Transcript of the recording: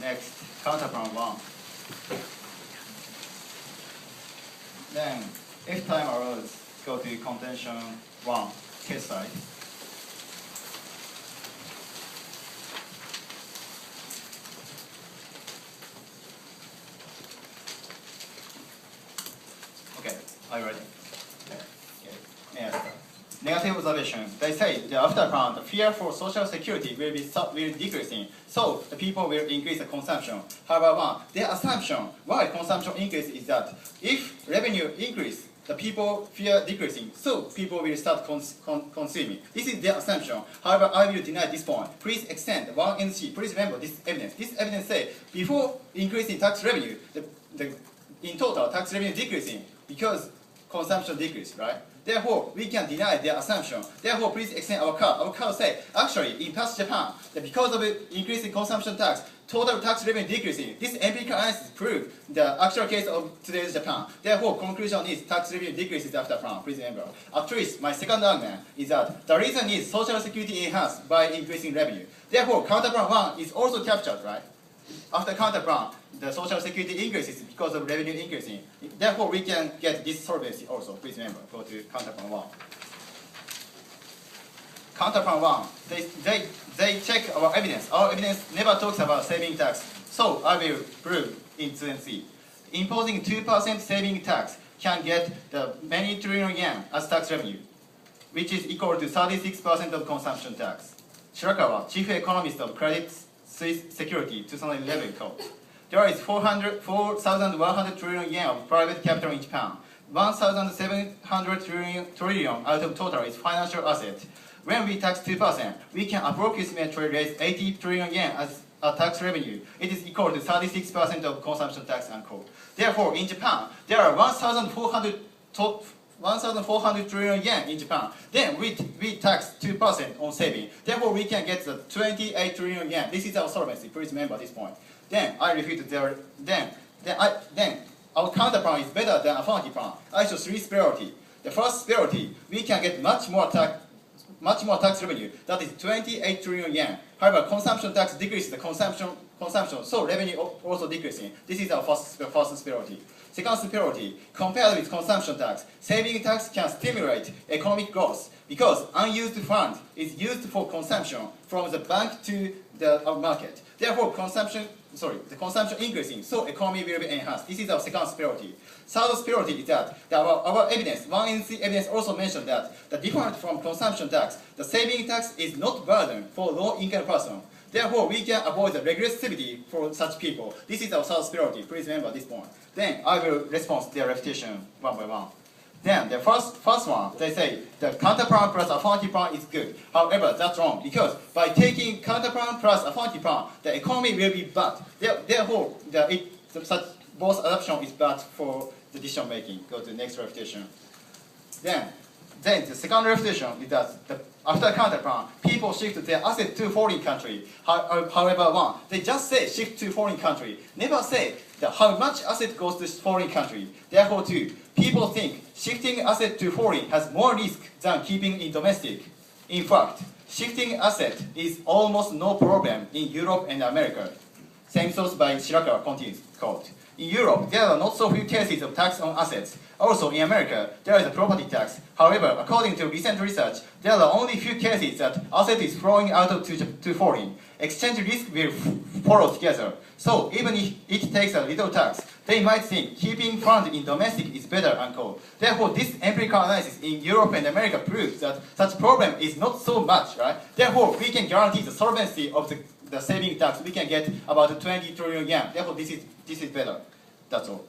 Next, counter plan 1. Then, if time allows, go to contention 1, case side. Okay, are you ready? Okay. May I start? Negative observation. They say that after plan, the fear for social security will decreasing, so the people will increase the consumption. However, their assumption why consumption increase is that if revenue increase, the people fear decreasing, so people will start consuming. This is their assumption. However, I will deny this point. Please extend 1 and C. Please remember this evidence. This evidence say before increasing tax revenue, in total tax revenue decreasing because consumption decrease, right? Therefore, we can deny their assumption. Therefore, please extend our curve. Our curve say, actually, in past Japan, that because of increasing consumption tax, total tax revenue decreasing. This empirical analysis proves the actual case of today's Japan. Therefore, conclusion is tax revenue decreases after plan. Please remember. At least, my second argument is that the reason is social security enhanced by increasing revenue. Therefore, counter plan 1 is also captured, right? After counter plan, the social security increases because of revenue increasing. Therefore, we can get this solvency also. Please remember, go to counter plan 1. Counter plan 1, they check our evidence. Our evidence never talks about saving tax. So I will prove in 2 and 3. Imposing 2% saving tax can get the many trillion yen as tax revenue, which is equal to 36% of consumption tax. Shirakawa, chief economist of Credit Suisse Security, 2011 code. There is 4,100 trillion yen of private capital in Japan. 1,700 trillion out of total is financial asset. When we tax 2%, we can approximately raise 80 trillion yen as a tax revenue. It is equal to 36% of consumption tax unquote. Therefore, in Japan, there are 1,400 trillion yen in Japan. Then we tax 2% on saving. Therefore, we can get the 28 trillion yen. This is our solvency. Please remember this point. Then I refute their. Then our counter plan is better than affirmative plan. I show 3 priority. The first priority, we can get much more tax revenue. That is 28 trillion yen. However, consumption tax decreases the consumption, so revenue also decreasing. This is our first priority. Second priority, compared with consumption tax, saving tax can stimulate economic growth because unused fund is used for consumption from the bank to the market. Therefore, the consumption increasing, so economy will be enhanced. This is our second priority. Third priority is that our evidence, 1 and 3 evidence also mentioned that the different from consumption tax, the saving tax is not burden for low-income person. Therefore, we can avoid the regressivity for such people. This is our third priority. Please remember this point. Then I will respond to their refutation one by one. Then the first one, they say the counter plan plus affirmative plan is good. However, that's wrong because by taking counter plan plus affirmative plan, the economy will be bad. Therefore, such both adoption is bad for the decision making. Go to the next refutation. Then the second refutation is that after counter plan, people shift their asset to foreign country. However, they just say shift to foreign country. Never say how much asset goes to foreign country. Therefore, too, people think shifting asset to foreign has more risk than keeping in domestic. In fact, shifting asset is almost no problem in Europe and America. Same source by Shirakawa continues, quote. In Europe, there are not so few cases of tax on assets. Also, in America, there is a property tax. However, according to recent research, there are only few cases that asset is flowing out to foreign. Exchange risk will follow together. So, even if it takes a little tax, they might think keeping fund in domestic is better, unquote. Therefore, this empirical analysis in Europe and America proves that such problem is not so much, right? Therefore, we can guarantee the solvency of the saving tax. We can get about 20 trillion yen. Therefore, this is better. That's all.